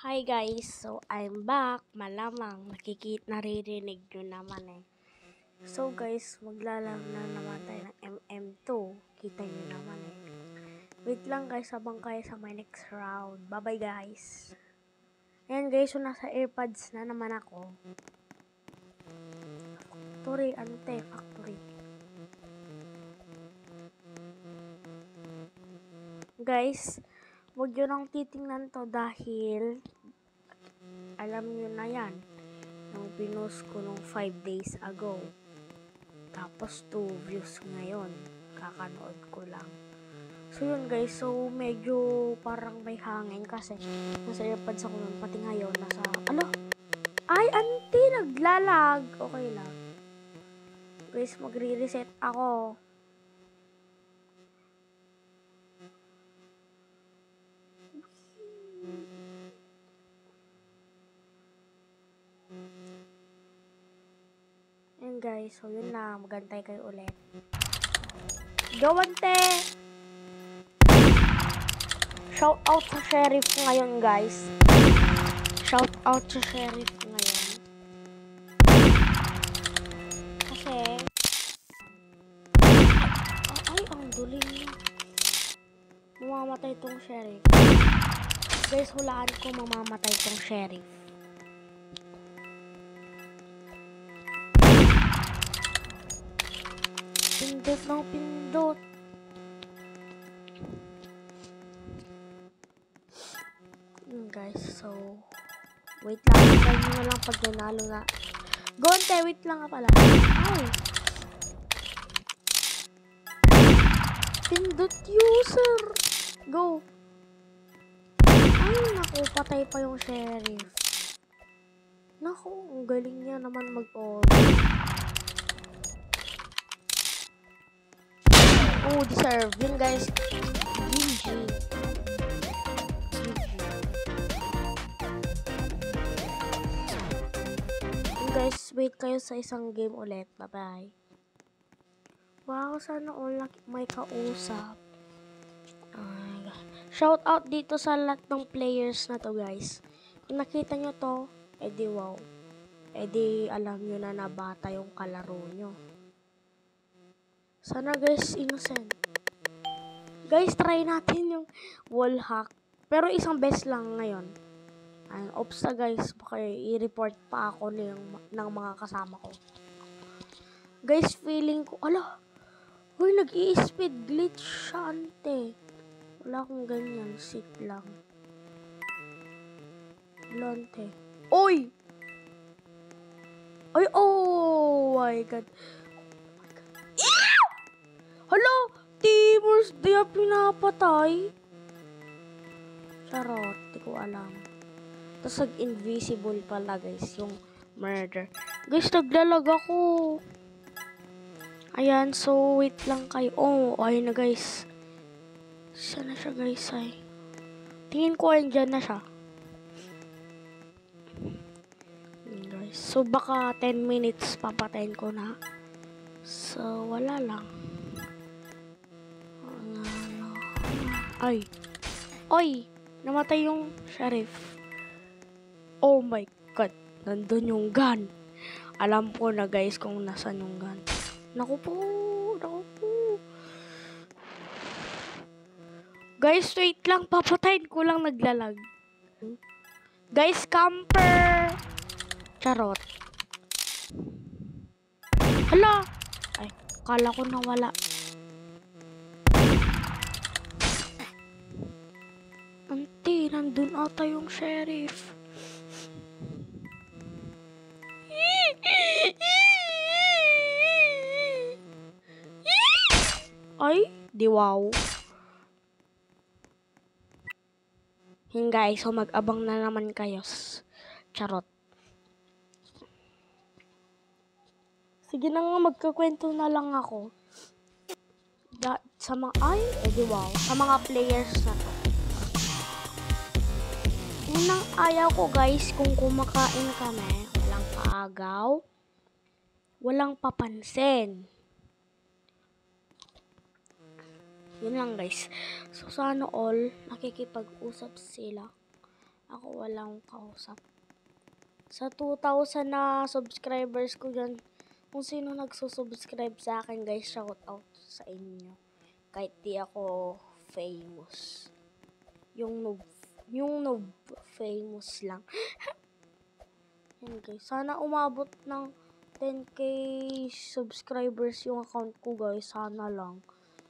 Hi guys, so I'm back. Malamang naririnig nyo naman eh. So guys, maglalaro na naman tayo ng MM2. Kita nyo naman eh. Wait lang guys, habang kayo sa my next round. Bye bye guys. Ayan guys, so nasa AirPods na naman ako. Factory. Guys, huwag nyo nang titingnan to dahil alam nyo na yan. Nung pinost ko nung 5 days ago. Tapos 2 views ngayon. Kakanood ko lang. So yun guys, so medyo parang may hangin kasi nasa AirPods ako nun. Pati ngayon, nasa, ay, naglalag. Okay lang. Guys, magre-reset ako. Ayan guys, so yun lang. Magantay kayo ulit. Gawante! Shout out sa Sheriff ngayon guys. Shout out sa Sheriff ngayon. Kasi ay, ang duling niya. Mamamatay tong Sheriff. Guys, hulaan ko mamamatay tong Sheriff. Pindot ng pindot. Guys, so wait lang, try nyo na lang pag nanalo na. Gonte, wait lang nga pala. Ay, pindot user. Go. Ay, naku, patay pa yung Sheriff. Naku, ang galing niya naman mag-order. Oh, deserve. Yun guys. GG. Guys, wait kayo sa isang game ulit. Bye-bye. Wow, sana all may kausap. Shout out dito sa lahat ng players na to, guys. Kung nakita nyo to, edi wow. Edi alam nyo na bata yung kalaro nyo. Sana guys, innocent. Guys, try natin yung wall hack. Pero isang best lang ngayon. Oops na guys, baka i-report pa ako ng mga kasama ko. Guys, feeling ko, huy, nag-i-speed glitch siya, ante. Wala akong ganyan, sit lang. Wala, ante. Oy! Ay, oh my god. Hala, Timors, di pinapatay. Charot, di ko alam. Tapos nag-invisible pala guys, yung murder. Guys, naglalag ako. Ayan, so wait lang kayo. Oh, ayun na guys. Saan na siya guys ay? Tingin ko ayun dyan na siya. Guys, so baka 10 minutes papatayin ko na. So, wala lang. Ay. Oy, namatay yung Sheriff. Oh my god, nandun yung gun. Alam ko na guys kung nasan yung gun. Naku po. Guys, wait lang, papatayin ko lang, naglalag. Guys, camper. Charot. Hala. Ay, kala ko nawala. Ante, nandun ata yung Sheriff. Ay, di wow. Yun guys, so mag-abang na naman kayo. Charot. Sige na nga, magkakwento na lang ako. Sa mga, di wow. Sa mga players na to. Unang ayaw ko guys, kung kumakain kami, walang paagaw, walang papansin. Yun lang guys. So sana all nakikipag-usap sila. Ako walang kausap. Sa 2,000 na subscribers ko dyan, kung sino nagsusubscribe sa akin guys, shout out sa inyo. Kahit di ako famous. Yung noob famous lang. Yan guys, sana umabot ng 10k subscribers yung account ko guys, sana lang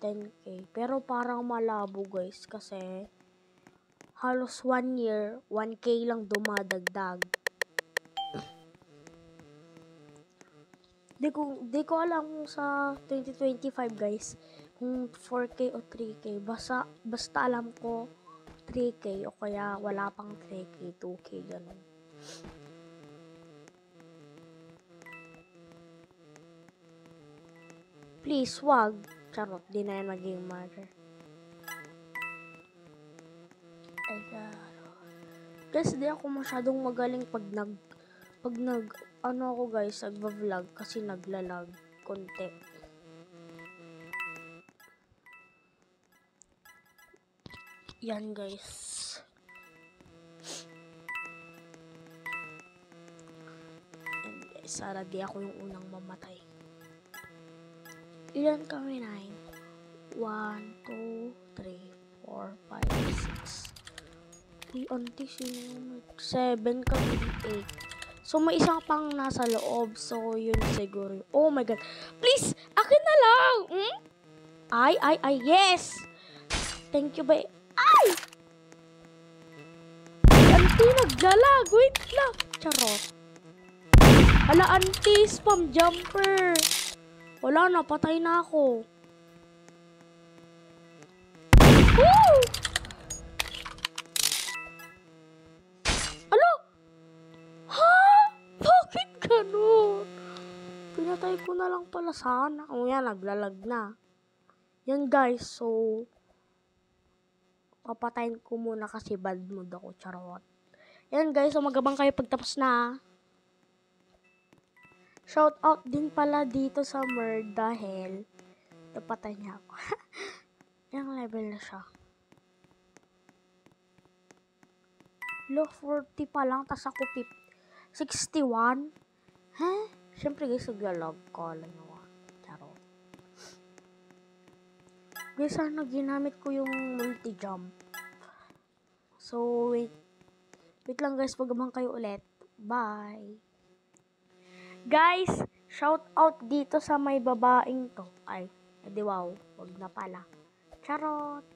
10k. Pero parang malabo guys kasi halos 1 year, 1k lang dumadagdag. Di ko alam kung sa 2025 guys, kung 4k o 3k. Basta alam ko 3k o kaya wala pang 3k, 2k ganun. Please, wag. Charot, di na yan maging mother. Ay, guys, di ako masyadong magaling pag ano ako guys, nagva-vlog kasi naglalag konti. Yan guys. Yan guys, sana di ako yung unang mamatay. Ilan kami? 9. 1, 2, 3, 4, 5, 6. Uy, auntie, sino? 7 kami, 8. So, may isang pang nasa loob. So, yun siguro. Oh my God. Please, akin na lang. Ay, yes. Thank you, ba? Ay! Auntie, naglalag. Wait lang. Charot. Hala, auntie, spam jumper. Wala na, patay na ako. Woo! Ganun. Pinatay ko na lang pala sana. O yan, naglalag na. Yan guys, so papatayin ko muna kasi bad mood ako, charot. Yan guys, so magabang kayo pagtapos na. Shout out din pala dito sa Mer dahil napatay niya ako. Yung level na siya. Low 40 pa lang, tas ako 61. Huh? Siyempre guys, naglalog ko. Alam nyo. Charot. Guys, sana ginamit ko yung multi-jump. So, wait lang guys, pagabang kayo ulit. Bye. Guys, shout out dito sa may babaeng to. Ay, edi wow. Wag na pala. Charot.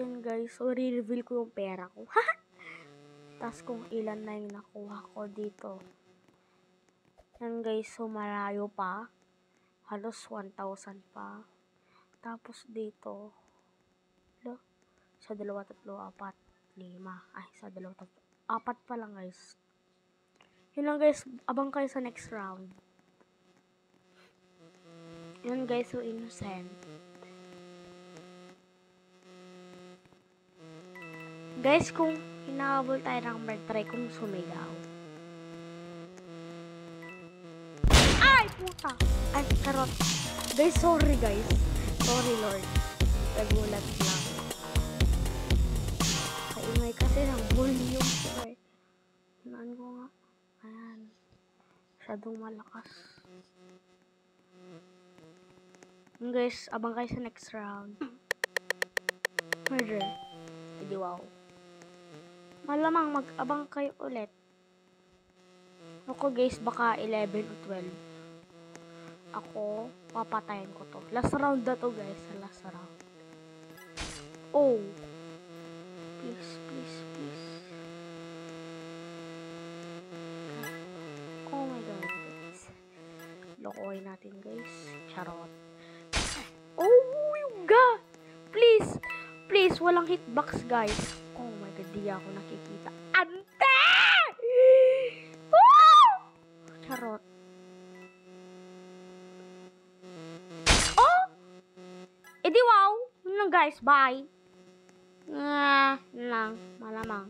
Yan guys, so re-reveal ko yung pera ko. Tas kung ilan na yung nakuha ko dito. Yan guys, so malayo pa. Halos 1,000 pa. Tapos dito. Sa 2, 3, 4, 5. Ay, sa 2, 3, 4 pa lang guys. Yun lang guys, abang kayo sa next round. Yan guys, so innocent. Guys, kung hinahabol tayo ng Mer, try kong sumigaw. Ay, puta! Ay, karot. Guys, sorry guys. Sorry Lord. Nagulat lang. Kaingay kasi ng volume. Hinaan ko nga. Ayan. Masyadong malakas. Guys, abang kayo sa next round. Murder. Hindi wow. Malamang mag-abang kayo ulit. Ako guys, baka 11 o 12. Ako, papatayin ko to. Last round na to guys. Last round. Oh. Please, please, please. Oh my God guys. Lokohin natin guys. Charot. Oh my God. Please. Please, walang hitbox guys. Oh my God, di ako nakikita. Ante! Woo! Charot. Oh! Edi wow. Yun lang guys, bye. Lang, malamang.